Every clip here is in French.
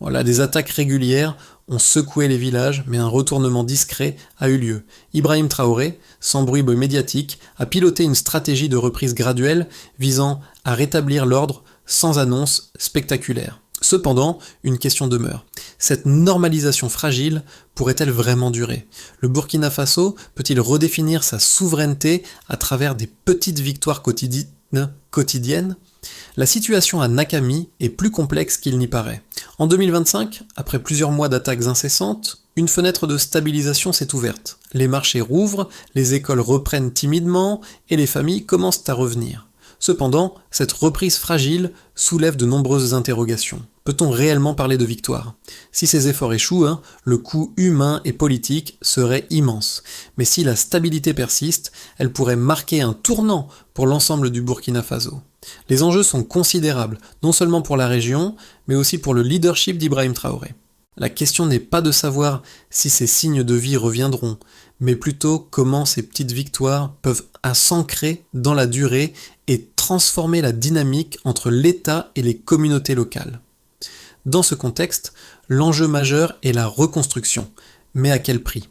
Voilà, des attaques régulières ont secoué les villages, mais un retournement discret a eu lieu. Ibrahim Traoré, sans bruit médiatique, a piloté une stratégie de reprise graduelle visant à rétablir l'ordre sans annonce spectaculaire. Cependant, une question demeure. Cette normalisation fragile pourrait-elle vraiment durer? Le Burkina Faso peut-il redéfinir sa souveraineté à travers des petites victoires quotidiennes? La situation à Nakami est plus complexe qu'il n'y paraît. En 2025, après plusieurs mois d'attaques incessantes, une fenêtre de stabilisation s'est ouverte. Les marchés rouvrent, les écoles reprennent timidement et les familles commencent à revenir. Cependant, cette reprise fragile soulève de nombreuses interrogations. Peut-on réellement parler de victoire? Si ces efforts échouent, le coût humain et politique serait immense. Mais si la stabilité persiste, elle pourrait marquer un tournant pour l'ensemble du Burkina Faso. Les enjeux sont considérables, non seulement pour la région, mais aussi pour le leadership d'Ibrahim Traoré. La question n'est pas de savoir si ces signes de vie reviendront, mais plutôt comment ces petites victoires peuvent s'ancrer dans la durée et transformer la dynamique entre l'État et les communautés locales. Dans ce contexte, l'enjeu majeur est la reconstruction, mais à quel prix?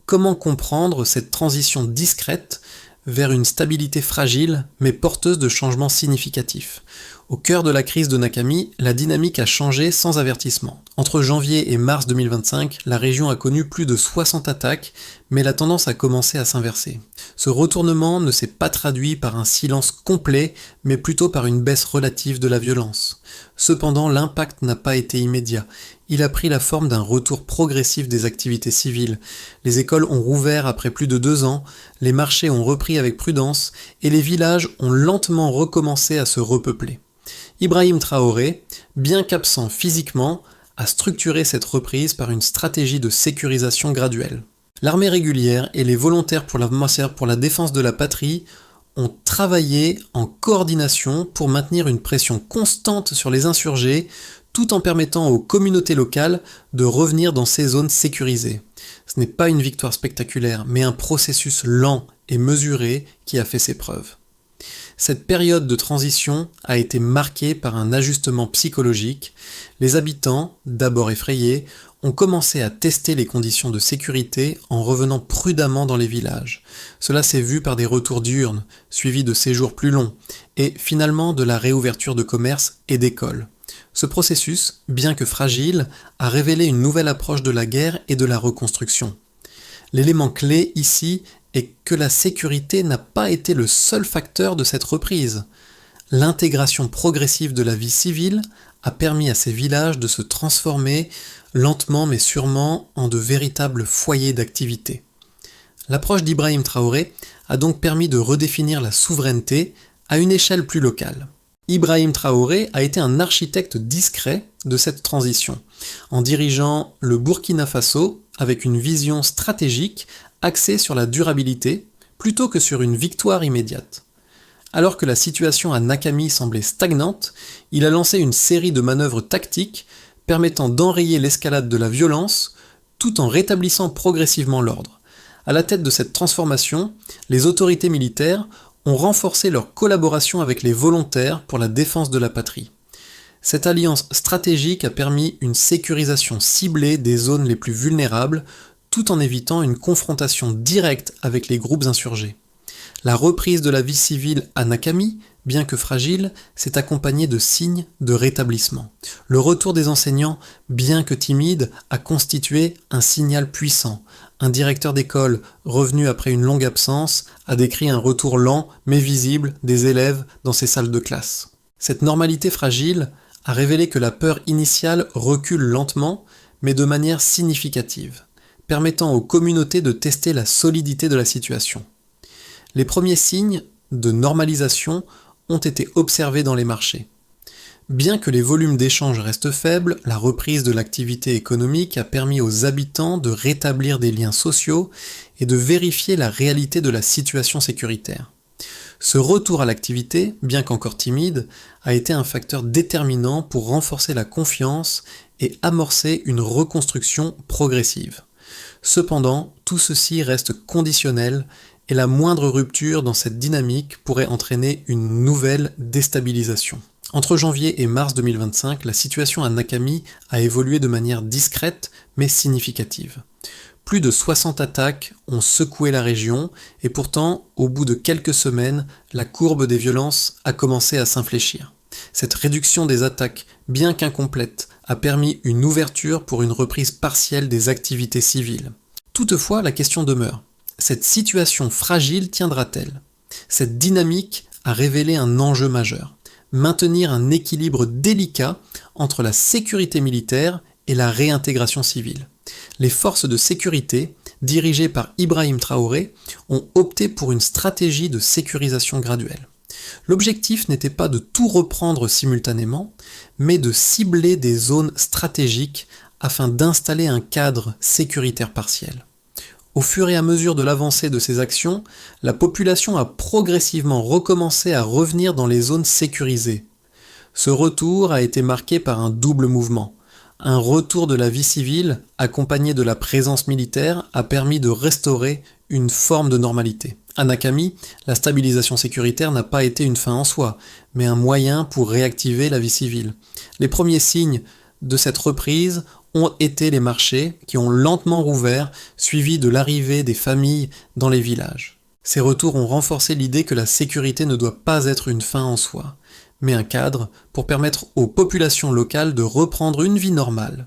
Comment comprendre cette transition discrète vers une stabilité fragile mais porteuse de changements significatifs? Au cœur de la crise de Nakami, la dynamique a changé sans avertissement. Entre janvier et mars 2025, la région a connu plus de 60 attaques, mais la tendance a commencé à s'inverser. Ce retournement ne s'est pas traduit par un silence complet, mais plutôt par une baisse relative de la violence. Cependant, l'impact n'a pas été immédiat. Il a pris la forme d'un retour progressif des activités civiles. Les écoles ont rouvert après plus de 2 ans, les marchés ont repris avec prudence, et les villages ont lentement recommencé à se repeupler. Ibrahim Traoré, bien qu'absent physiquement, a structuré cette reprise par une stratégie de sécurisation graduelle. L'armée régulière et les volontaires pour la défense de la patrie ont travaillé en coordination pour maintenir une pression constante sur les insurgés, tout en permettant aux communautés locales de revenir dans ces zones sécurisées. Ce n'est pas une victoire spectaculaire, mais un processus lent et mesuré qui a fait ses preuves. Cette période de transition a été marquée par un ajustement psychologique. Les habitants, d'abord effrayés, ont commencé à tester les conditions de sécurité en revenant prudemment dans les villages. Cela s'est vu par des retours diurnes, suivis de séjours plus longs, et finalement de la réouverture de commerces et d'écoles. Ce processus, bien que fragile, a révélé une nouvelle approche de la guerre et de la reconstruction. L'élément clé ici est que la sécurité n'a pas été le seul facteur de cette reprise. L'intégration progressive de la vie civile a permis à ces villages de se transformer lentement mais sûrement en de véritables foyers d'activité. L'approche d'Ibrahim Traoré a donc permis de redéfinir la souveraineté à une échelle plus locale. Ibrahim Traoré a été un architecte discret de cette transition, en dirigeant le Burkina Faso avec une vision stratégique axée sur la durabilité plutôt que sur une victoire immédiate. Alors que la situation à Nakami semblait stagnante, il a lancé une série de manœuvres tactiques permettant d'enrayer l'escalade de la violence tout en rétablissant progressivement l'ordre. À la tête de cette transformation, les autorités militaires ont renforcé leur collaboration avec les volontaires pour la défense de la patrie. Cette alliance stratégique a permis une sécurisation ciblée des zones les plus vulnérables, tout en évitant une confrontation directe avec les groupes insurgés. La reprise de la vie civile à Nakami, bien que fragile, s'est accompagnée de signes de rétablissement. Le retour des enseignants, bien que timide, a constitué un signal puissant. Un directeur d'école, revenu après une longue absence, a décrit un retour lent mais visible des élèves dans ses salles de classe. Cette normalité fragile a révélé que la peur initiale recule lentement, mais de manière significative, permettant aux communautés de tester la solidité de la situation. Les premiers signes de normalisation ont été observés dans les marchés. Bien que les volumes d'échanges restent faibles, la reprise de l'activité économique a permis aux habitants de rétablir des liens sociaux et de vérifier la réalité de la situation sécuritaire. Ce retour à l'activité, bien qu'encore timide, a été un facteur déterminant pour renforcer la confiance et amorcer une reconstruction progressive. Cependant, tout ceci reste conditionnel et la moindre rupture dans cette dynamique pourrait entraîner une nouvelle déstabilisation. Entre janvier et mars 2025, la situation à Nakami a évolué de manière discrète mais significative. Plus de 60 attaques ont secoué la région et pourtant, au bout de quelques semaines, la courbe des violences a commencé à s'infléchir. Cette réduction des attaques, bien qu'incomplète, a permis une ouverture pour une reprise partielle des activités civiles. Toutefois, la question demeure. Cette situation fragile tiendra-t-elle ? Cette dynamique a révélé un enjeu majeur. Maintenir un équilibre délicat entre la sécurité militaire et la réintégration civile. Les forces de sécurité, dirigées par Ibrahim Traoré, ont opté pour une stratégie de sécurisation graduelle. L'objectif n'était pas de tout reprendre simultanément, mais de cibler des zones stratégiques afin d'installer un cadre sécuritaire partiel. Au fur et à mesure de l'avancée de ces actions, la population a progressivement recommencé à revenir dans les zones sécurisées. Ce retour a été marqué par un double mouvement. Un retour de la vie civile, accompagné de la présence militaire, a permis de restaurer une forme de normalité. À Nakami, la stabilisation sécuritaire n'a pas été une fin en soi, mais un moyen pour réactiver la vie civile. Les premiers signes de cette reprise ont été les marchés qui ont lentement rouvert, suivis de l'arrivée des familles dans les villages. Ces retours ont renforcé l'idée que la sécurité ne doit pas être une fin en soi, mais un cadre pour permettre aux populations locales de reprendre une vie normale.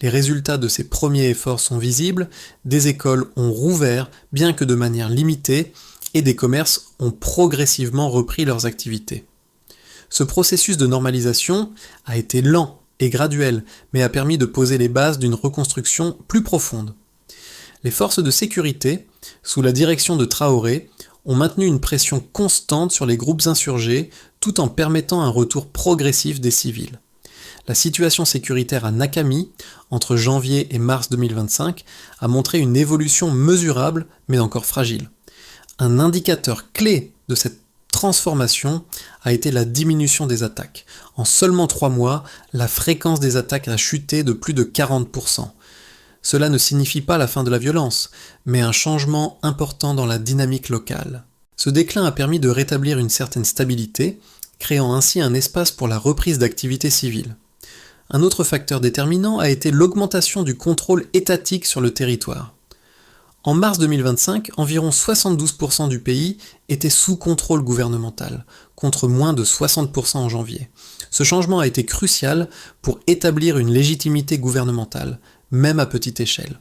Les résultats de ces premiers efforts sont visibles, des écoles ont rouvert, bien que de manière limitée, et des commerces ont progressivement repris leurs activités. Ce processus de normalisation a été lent et graduel, mais a permis de poser les bases d'une reconstruction plus profonde. Les forces de sécurité, sous la direction de Traoré, ont maintenu une pression constante sur les groupes insurgés tout en permettant un retour progressif des civils. La situation sécuritaire à Nakami, entre janvier et mars 2025, a montré une évolution mesurable mais encore fragile. Un indicateur clé de cette transformation a été la diminution des attaques. En seulement 3 mois, la fréquence des attaques a chuté de plus de 40%. Cela ne signifie pas la fin de la violence, mais un changement important dans la dynamique locale. Ce déclin a permis de rétablir une certaine stabilité, créant ainsi un espace pour la reprise d'activités civiles. Un autre facteur déterminant a été l'augmentation du contrôle étatique sur le territoire. En mars 2025, environ 72% du pays était sous contrôle gouvernemental, contre moins de 60% en janvier. Ce changement a été crucial pour établir une légitimité gouvernementale, même à petite échelle.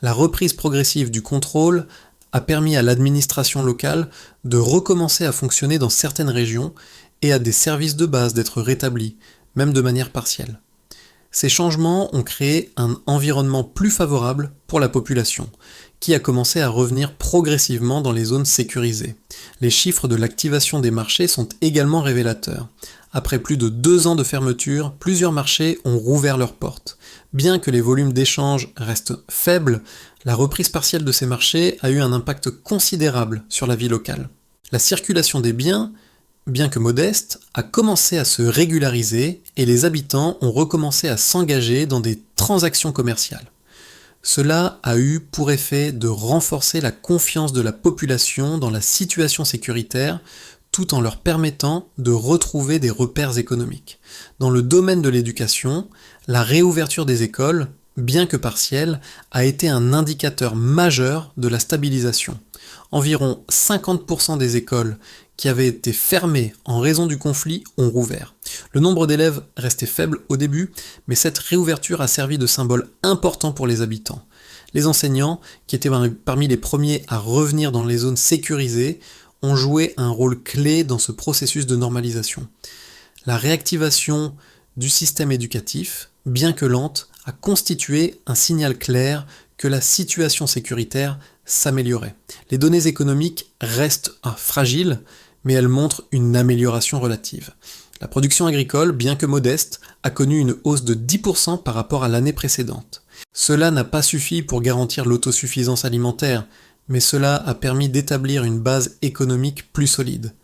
La reprise progressive du contrôle a permis à l'administration locale de recommencer à fonctionner dans certaines régions et à des services de base d'être rétablis, même de manière partielle. Ces changements ont créé un environnement plus favorable pour la population, qui a commencé à revenir progressivement dans les zones sécurisées. Les chiffres de l'activation des marchés sont également révélateurs. Après plus de 2 ans de fermeture, plusieurs marchés ont rouvert leurs portes. Bien que les volumes d'échanges restent faibles, la reprise partielle de ces marchés a eu un impact considérable sur la vie locale. La circulation des biens, bien que modeste, a commencé à se régulariser et les habitants ont recommencé à s'engager dans des transactions commerciales. Cela a eu pour effet de renforcer la confiance de la population dans la situation sécuritaire, tout en leur permettant de retrouver des repères économiques. Dans le domaine de l'éducation, la réouverture des écoles, bien que partielle, a été un indicateur majeur de la stabilisation. Environ 50% des écoles qui avaient été fermées en raison du conflit ont rouvert. Le nombre d'élèves restait faible au début, mais cette réouverture a servi de symbole important pour les habitants. Les enseignants, qui étaient parmi les premiers à revenir dans les zones sécurisées, ont joué un rôle clé dans ce processus de normalisation. La réactivation du système éducatif, bien que lente, a constitué un signal clair que la situation sécuritaire s'améliorait. Les données économiques restent fragiles, mais elles montrent une amélioration relative. La production agricole, bien que modeste, a connu une hausse de 10% par rapport à l'année précédente. Cela n'a pas suffi pour garantir l'autosuffisance alimentaire, mais cela a permis d'établir une base économique plus solide.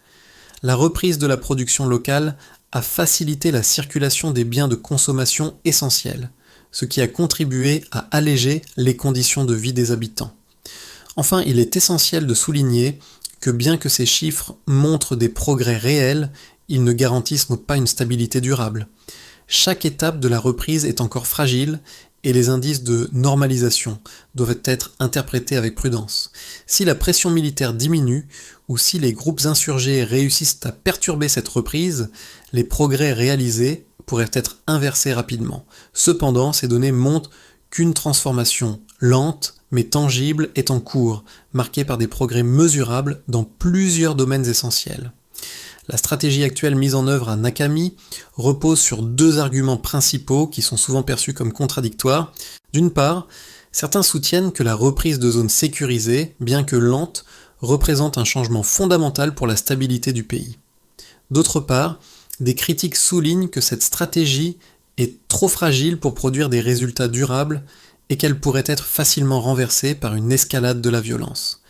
La reprise de la production locale a facilité la circulation des biens de consommation essentiels, ce qui a contribué à alléger les conditions de vie des habitants. Enfin, il est essentiel de souligner que bien que ces chiffres montrent des progrès réels, ils ne garantissent pas une stabilité durable. Chaque étape de la reprise est encore fragile et les indices de normalisation doivent être interprétés avec prudence. Si la pression militaire diminue ou si les groupes insurgés réussissent à perturber cette reprise, les progrès réalisés pourraient être inversés rapidement. Cependant, ces données montrent qu'une transformation lente mais tangible est en cours, marquée par des progrès mesurables dans plusieurs domaines essentiels. La stratégie actuelle mise en œuvre à Nakami repose sur deux arguments principaux qui sont souvent perçus comme contradictoires. D'une part, certains soutiennent que la reprise de zones sécurisées, bien que lente, représente un changement fondamental pour la stabilité du pays. D'autre part, des critiques soulignent que cette stratégie est trop fragile pour produire des résultats durables et qu'elle pourrait être facilement renversée par une escalade de la violence.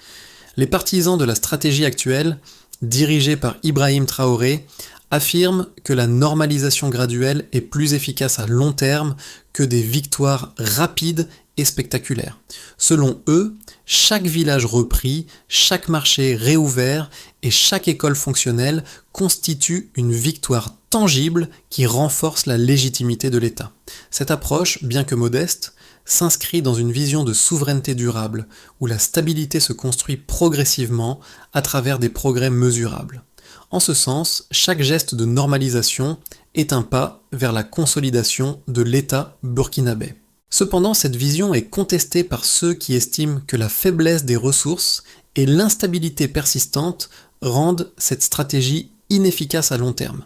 Les partisans de la stratégie actuelle, dirigés par Ibrahim Traoré, affirment que la normalisation graduelle est plus efficace à long terme que des victoires rapides et spectaculaires. Selon eux, chaque village repris, chaque marché réouvert et chaque école fonctionnelle constitue une victoire tangible qui renforce la légitimité de l'État. Cette approche, bien que modeste, s'inscrit dans une vision de souveraineté durable, où la stabilité se construit progressivement à travers des progrès mesurables. En ce sens, chaque geste de normalisation est un pas vers la consolidation de l'État burkinabé. Cependant, cette vision est contestée par ceux qui estiment que la faiblesse des ressources et l'instabilité persistante rendent cette stratégie inefficace à long terme.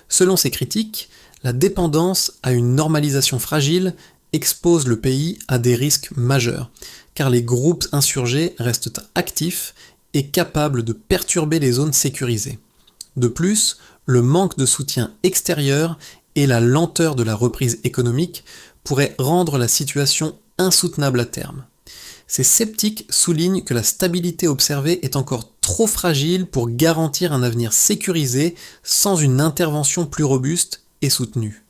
Selon ces critiques, la dépendance à une normalisation fragile expose le pays à des risques majeurs, car les groupes insurgés restent actifs et capables de perturber les zones sécurisées. De plus, le manque de soutien extérieur et la lenteur de la reprise économique pourraient rendre la situation insoutenable à terme. Ces sceptiques soulignent que la stabilité observée est encore trop fragile pour garantir un avenir sécurisé sans une intervention plus robuste et soutenue.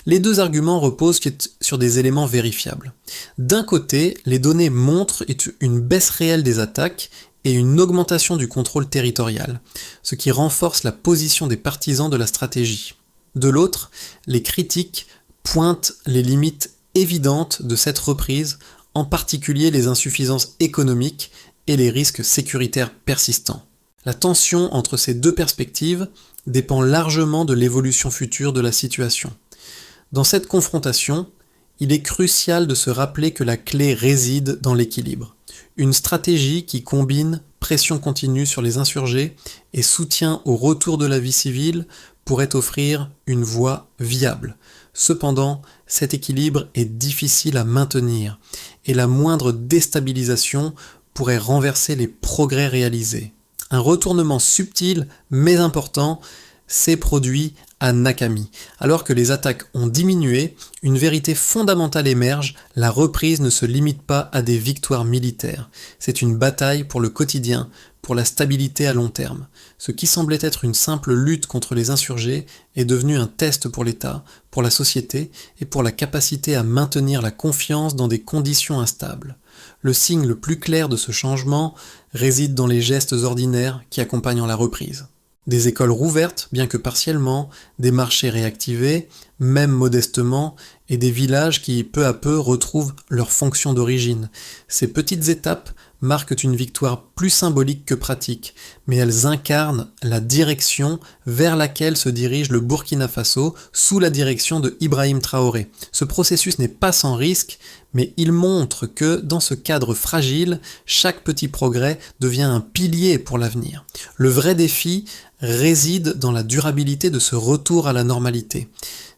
Les deux arguments reposent sur des éléments vérifiables. D'un côté, les données montrent une baisse réelle des attaques et une augmentation du contrôle territorial, ce qui renforce la position des partisans de la stratégie. De l'autre, les critiques pointent les limites évidentes de cette reprise, en particulier les insuffisances économiques et les risques sécuritaires persistants. La tension entre ces deux perspectives dépend largement de l'évolution future de la situation. Dans cette confrontation, il est crucial de se rappeler que la clé réside dans l'équilibre. Une stratégie qui combine pression continue sur les insurgés et soutien au retour de la vie civile pourrait offrir une voie viable. Cependant, cet équilibre est difficile à maintenir et la moindre déstabilisation pourrait renverser les progrès réalisés. Un retournement subtil mais important s'est produit à Nakami. Alors que les attaques ont diminué, une vérité fondamentale émerge, la reprise ne se limite pas à des victoires militaires. C'est une bataille pour le quotidien, pour la stabilité à long terme. Ce qui semblait être une simple lutte contre les insurgés est devenu un test pour l'État, pour la société et pour la capacité à maintenir la confiance dans des conditions instables. Le signe le plus clair de ce changement réside dans les gestes ordinaires qui accompagnent la reprise. Des écoles rouvertes, bien que partiellement, des marchés réactivés, même modestement, et des villages qui peu à peu retrouvent leur fonction d'origine. Ces petites étapes marquent une victoire plus symbolique que pratique, mais elles incarnent la direction vers laquelle se dirige le Burkina Faso sous la direction de Ibrahim Traoré. Ce processus n'est pas sans risque, mais il montre que, dans ce cadre fragile, chaque petit progrès devient un pilier pour l'avenir. Le vrai défi réside dans la durabilité de ce retour à la normalité.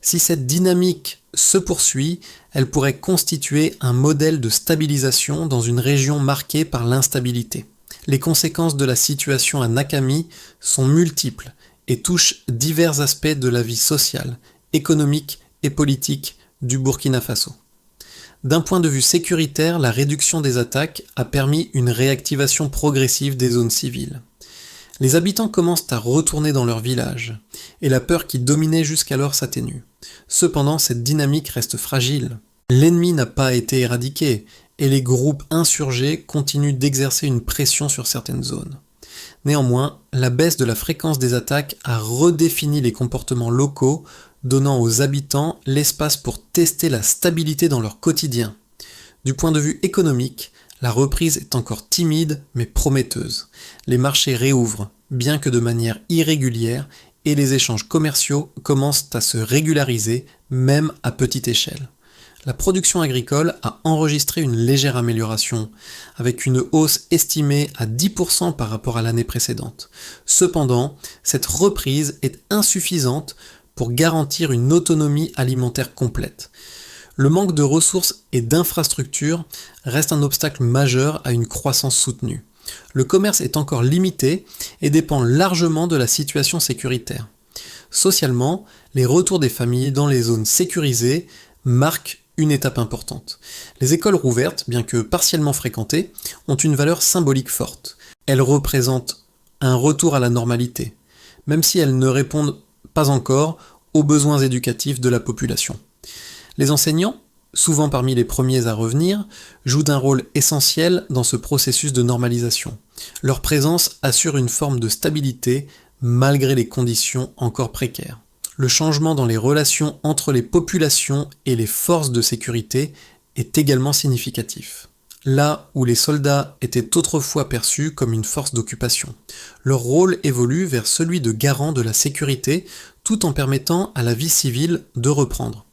Si cette dynamique se poursuit, elle pourrait constituer un modèle de stabilisation dans une région marquée par l'instabilité. Les conséquences de la situation à Nakami sont multiples et touchent divers aspects de la vie sociale, économique et politique du Burkina Faso. D'un point de vue sécuritaire, la réduction des attaques a permis une réactivation progressive des zones civiles. Les habitants commencent à retourner dans leurs villages, et la peur qui dominait jusqu'alors s'atténue. Cependant, cette dynamique reste fragile. L'ennemi n'a pas été éradiqué, et les groupes insurgés continuent d'exercer une pression sur certaines zones. Néanmoins, la baisse de la fréquence des attaques a redéfini les comportements locaux, donnant aux habitants l'espace pour tester la stabilité dans leur quotidien. Du point de vue économique, la reprise est encore timide mais prometteuse. Les marchés réouvrent, bien que de manière irrégulière, et les échanges commerciaux commencent à se régulariser, même à petite échelle. La production agricole a enregistré une légère amélioration, avec une hausse estimée à 10% par rapport à l'année précédente. Cependant, cette reprise est insuffisante pour garantir une autonomie alimentaire complète. Le manque de ressources et d'infrastructures reste un obstacle majeur à une croissance soutenue. Le commerce est encore limité et dépend largement de la situation sécuritaire. Socialement, les retours des familles dans les zones sécurisées marquent une étape importante. Les écoles rouvertes, bien que partiellement fréquentées, ont une valeur symbolique forte. Elles représentent un retour à la normalité, même si elles ne répondent pas encore aux besoins éducatifs de la population. Les enseignants, souvent parmi les premiers à revenir, jouent un rôle essentiel dans ce processus de normalisation. Leur présence assure une forme de stabilité malgré les conditions encore précaires. Le changement dans les relations entre les populations et les forces de sécurité est également significatif. Là où les soldats étaient autrefois perçus comme une force d'occupation, leur rôle évolue vers celui de garant de la sécurité tout en permettant à la vie civile de reprendre.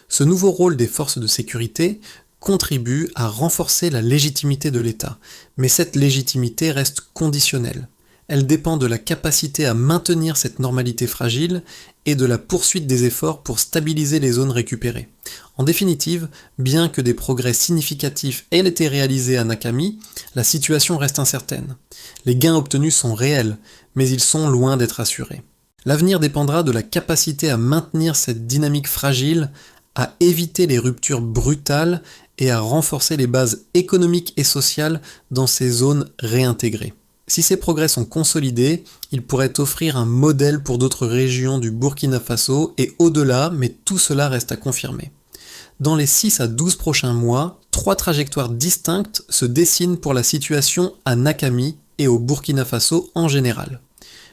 Ce nouveau rôle des forces de sécurité contribue à renforcer la légitimité de l'État, mais cette légitimité reste conditionnelle. Elle dépend de la capacité à maintenir cette normalité fragile et de la poursuite des efforts pour stabiliser les zones récupérées. En définitive, bien que des progrès significatifs aient été réalisés à Nakami, la situation reste incertaine. Les gains obtenus sont réels, mais ils sont loin d'être assurés. L'avenir dépendra de la capacité à maintenir cette dynamique fragile, à éviter les ruptures brutales et à renforcer les bases économiques et sociales dans ces zones réintégrées. Si ces progrès sont consolidés, ils pourraient offrir un modèle pour d'autres régions du Burkina Faso et au-delà, mais tout cela reste à confirmer. Dans les 6 à 12 prochains mois, 3 trajectoires distinctes se dessinent pour la situation à Nakami et au Burkina Faso en général.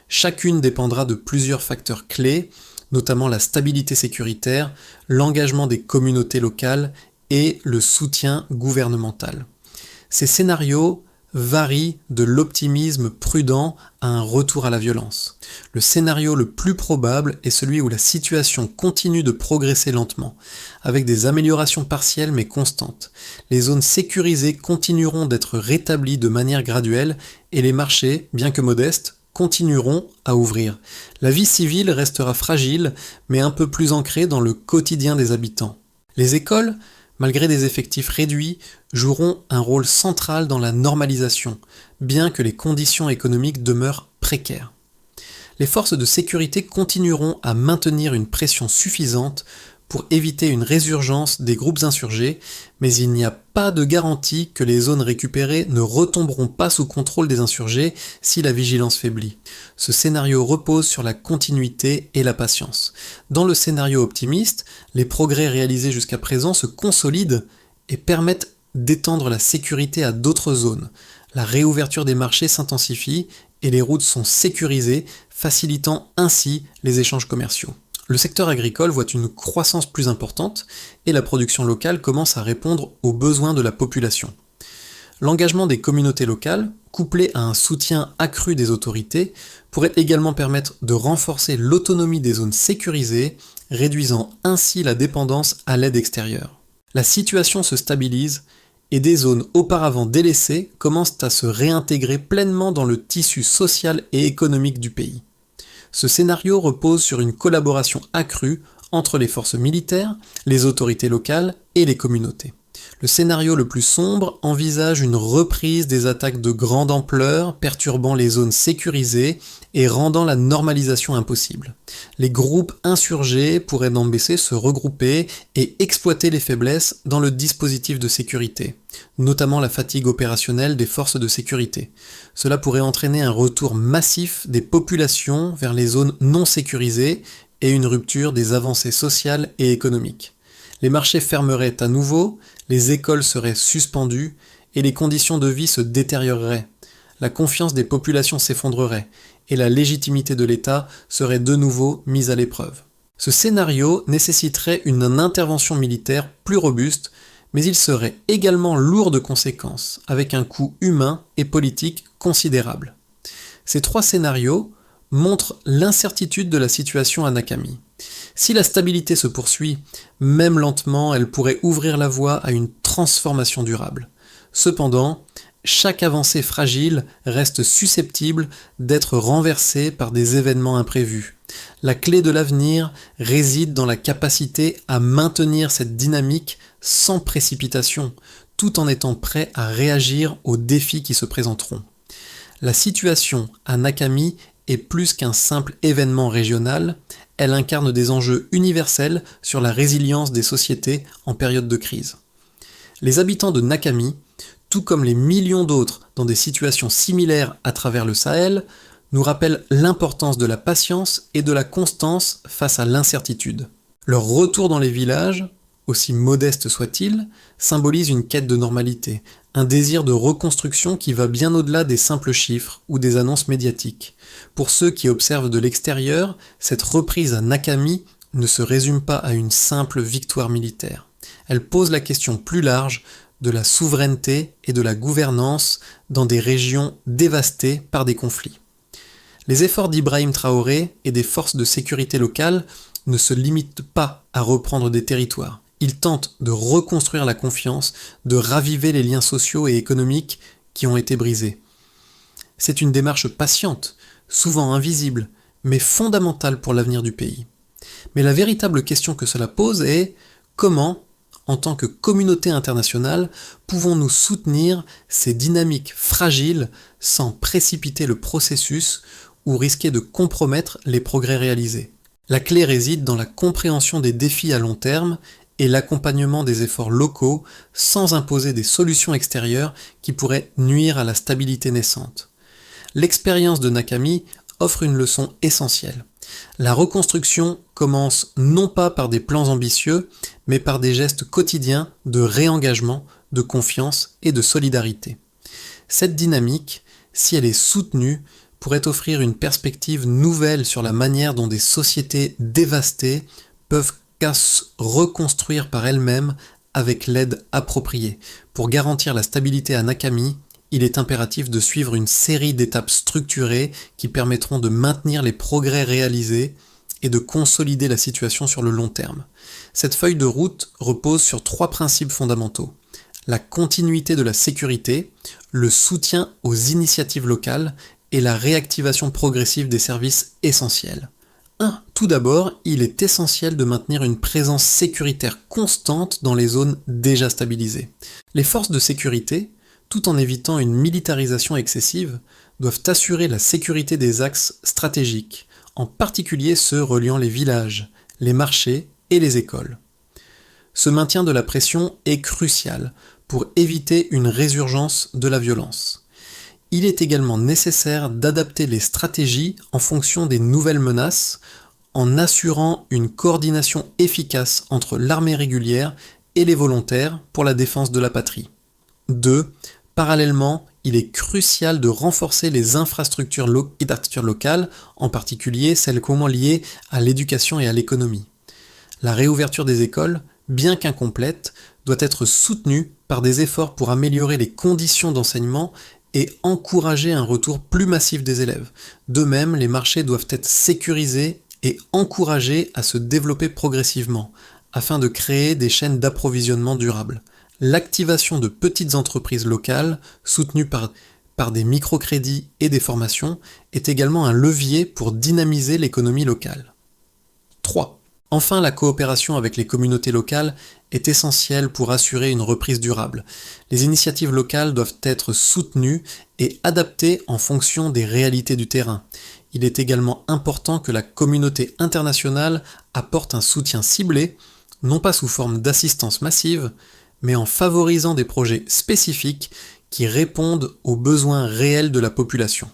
Chacune dépendra de plusieurs facteurs clés, notamment la stabilité sécuritaire, l'engagement des communautés locales et le soutien gouvernemental. Ces scénarios varient de l'optimisme prudent à un retour à la violence. Le scénario le plus probable est celui où la situation continue de progresser lentement, avec des améliorations partielles mais constantes. Les zones sécurisées continueront d'être rétablies de manière graduelle et les marchés, bien que modestes, continueront à ouvrir. La vie civile restera fragile, mais un peu plus ancrée dans le quotidien des habitants. Les écoles, malgré des effectifs réduits, joueront un rôle central dans la normalisation, bien que les conditions économiques demeurent précaires. Les forces de sécurité continueront à maintenir une pression suffisante pour éviter une résurgence des groupes insurgés, mais il n'y a pas de garantie que les zones récupérées ne retomberont pas sous contrôle des insurgés si la vigilance faiblit. Ce scénario repose sur la continuité et la patience. Dans le scénario optimiste, les progrès réalisés jusqu'à présent se consolident et permettent d'étendre la sécurité à d'autres zones. La réouverture des marchés s'intensifie et les routes sont sécurisées, facilitant ainsi les échanges commerciaux. Le secteur agricole voit une croissance plus importante et la production locale commence à répondre aux besoins de la population. L'engagement des communautés locales, couplé à un soutien accru des autorités, pourrait également permettre de renforcer l'autonomie des zones sécurisées, réduisant ainsi la dépendance à l'aide extérieure. La situation se stabilise et des zones auparavant délaissées commencent à se réintégrer pleinement dans le tissu social et économique du pays. Ce scénario repose sur une collaboration accrue entre les forces militaires, les autorités locales et les communautés. Le scénario le plus sombre envisage une reprise des attaques de grande ampleur, perturbant les zones sécurisées et rendant la normalisation impossible. Les groupes insurgés pourraient d'en baisser se regrouper et exploiter les faiblesses dans le dispositif de sécurité, notamment la fatigue opérationnelle des forces de sécurité. Cela pourrait entraîner un retour massif des populations vers les zones non sécurisées et une rupture des avancées sociales et économiques. Les marchés fermeraient à nouveau, les écoles seraient suspendues et les conditions de vie se détérioreraient. la confiance des populations s'effondrerait et la légitimité de l'État serait de nouveau mise à l'épreuve. Ce scénario nécessiterait une intervention militaire plus robuste, mais il serait également lourd de conséquences, avec un coût humain et politique considérable. Ces trois scénarios montrent l'incertitude de la situation à Nakami. Si la stabilité se poursuit, même lentement, elle pourrait ouvrir la voie à une transformation durable. Cependant, chaque avancée fragile reste susceptible d'être renversée par des événements imprévus. La clé de l'avenir réside dans la capacité à maintenir cette dynamique sans précipitation, tout en étant prêt à réagir aux défis qui se présenteront. La situation à Nakami est plus qu'un simple événement régional, elle incarne des enjeux universels sur la résilience des sociétés en période de crise. Les habitants de Nakami, tout comme les millions d'autres dans des situations similaires à travers le Sahel, nous rappellent l'importance de la patience et de la constance face à l'incertitude. Leur retour dans les villages, aussi modeste soit-il, symbolise une quête de normalité, un désir de reconstruction qui va bien au-delà des simples chiffres ou des annonces médiatiques. Pour ceux qui observent de l'extérieur, cette reprise à Nakami ne se résume pas à une simple victoire militaire. Elle pose la question plus large de la souveraineté et de la gouvernance dans des régions dévastées par des conflits. Les efforts d'Ibrahim Traoré et des forces de sécurité locales ne se limitent pas à reprendre des territoires. Ils tentent de reconstruire la confiance, de raviver les liens sociaux et économiques qui ont été brisés. C'est une démarche patiente, souvent invisible, mais fondamentale pour l'avenir du pays. Mais la véritable question que cela pose est comment, en tant que communauté internationale, pouvons-nous soutenir ces dynamiques fragiles sans précipiter le processus ou risquer de compromettre les progrès réalisés? La clé réside dans la compréhension des défis à long terme et l'accompagnement des efforts locaux sans imposer des solutions extérieures qui pourraient nuire à la stabilité naissante. L'expérience de Nakami offre une leçon essentielle. La reconstruction commence non pas par des plans ambitieux, mais par des gestes quotidiens de réengagement, de confiance et de solidarité. Cette dynamique, si elle est soutenue, pourrait offrir une perspective nouvelle sur la manière dont des sociétés dévastées peuvent se reconstruire par elles-mêmes avec l'aide appropriée. Pour garantir la stabilité à Nakami, il est impératif de suivre une série d'étapes structurées qui permettront de maintenir les progrès réalisés et de consolider la situation sur le long terme. Cette feuille de route repose sur trois principes fondamentaux: la continuité de la sécurité, le soutien aux initiatives locales et la réactivation progressive des services essentiels. 1. Tout d'abord, il est essentiel de maintenir une présence sécuritaire constante dans les zones déjà stabilisées. Les forces de sécurité, tout en évitant une militarisation excessive, doivent assurer la sécurité des axes stratégiques, en particulier ceux reliant les villages, les marchés et les écoles. Ce maintien de la pression est crucial pour éviter une résurgence de la violence. Il est également nécessaire d'adapter les stratégies en fonction des nouvelles menaces, en assurant une coordination efficace entre l'armée régulière et les volontaires pour la défense de la patrie. 2. Parallèlement, il est crucial de renforcer les infrastructures locales, en particulier celles liées à l'éducation et à l'économie. La réouverture des écoles, bien qu'incomplète, doit être soutenue par des efforts pour améliorer les conditions d'enseignement et encourager un retour plus massif des élèves. De même, les marchés doivent être sécurisés et encouragés à se développer progressivement, afin de créer des chaînes d'approvisionnement durables. L'activation de petites entreprises locales, soutenues par des microcrédits et des formations, est également un levier pour dynamiser l'économie locale. 3. Enfin, la coopération avec les communautés locales est essentielle pour assurer une reprise durable. Les initiatives locales doivent être soutenues et adaptées en fonction des réalités du terrain. Il est également important que la communauté internationale apporte un soutien ciblé, non pas sous forme d'assistance massive, mais en favorisant des projets spécifiques qui répondent aux besoins réels de la population.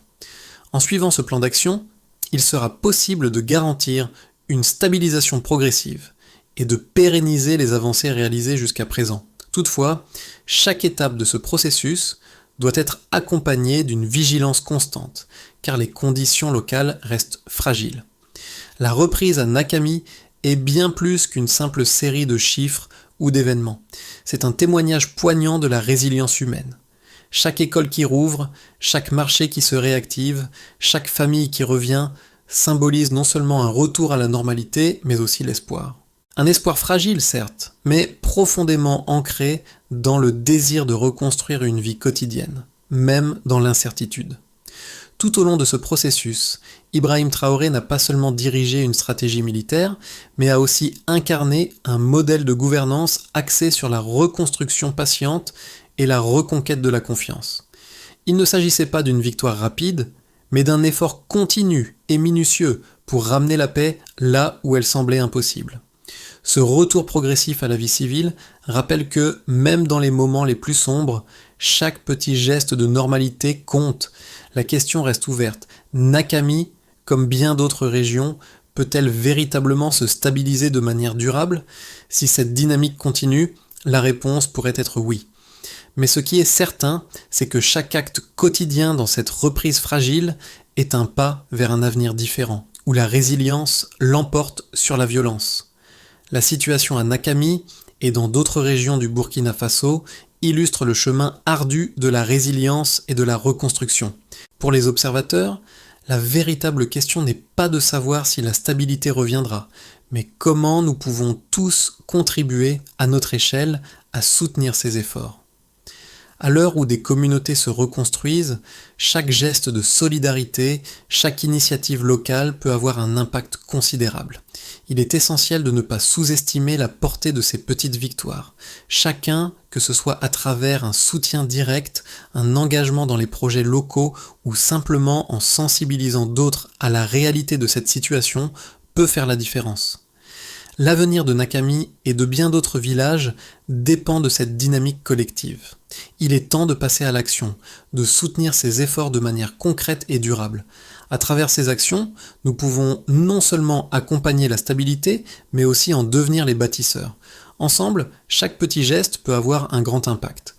En suivant ce plan d'action, il sera possible de garantir une stabilisation progressive et de pérenniser les avancées réalisées jusqu'à présent. Toutefois, chaque étape de ce processus doit être accompagné d'une vigilance constante, car les conditions locales restent fragiles. La reprise à Nakami est bien plus qu'une simple série de chiffres ou d'événements. C'est un témoignage poignant de la résilience humaine. Chaque école qui rouvre, chaque marché qui se réactive, chaque famille qui revient symbolise non seulement un retour à la normalité, mais aussi l'espoir. Un espoir fragile, certes, mais profondément ancré dans le désir de reconstruire une vie quotidienne, même dans l'incertitude. Tout au long de ce processus, Ibrahim Traoré n'a pas seulement dirigé une stratégie militaire, mais a aussi incarné un modèle de gouvernance axé sur la reconstruction patiente et la reconquête de la confiance. Il ne s'agissait pas d'une victoire rapide, mais d'un effort continu et minutieux pour ramener la paix là où elle semblait impossible. Ce retour progressif à la vie civile rappelle que, même dans les moments les plus sombres, chaque petit geste de normalité compte. La question reste ouverte. Nakami, comme bien d'autres régions, peut-elle véritablement se stabiliser de manière durable ? Si cette dynamique continue, la réponse pourrait être oui. Mais ce qui est certain, c'est que chaque acte quotidien dans cette reprise fragile est un pas vers un avenir différent, où la résilience l'emporte sur la violence. La situation à Nakami et dans d'autres régions du Burkina Faso illustre le chemin ardu de la résilience et de la reconstruction. Pour les observateurs, la véritable question n'est pas de savoir si la stabilité reviendra, mais comment nous pouvons tous contribuer à notre échelle à soutenir ces efforts. À l'heure où des communautés se reconstruisent, chaque geste de solidarité, chaque initiative locale peut avoir un impact considérable. Il est essentiel de ne pas sous-estimer la portée de ces petites victoires. Chacun, que ce soit à travers un soutien direct, un engagement dans les projets locaux ou simplement en sensibilisant d'autres à la réalité de cette situation, peut faire la différence. L'avenir de Nakami et de bien d'autres villages dépend de cette dynamique collective. Il est temps de passer à l'action, de soutenir ces efforts de manière concrète et durable. À travers ces actions, nous pouvons non seulement accompagner la stabilité, mais aussi en devenir les bâtisseurs. Ensemble, chaque petit geste peut avoir un grand impact.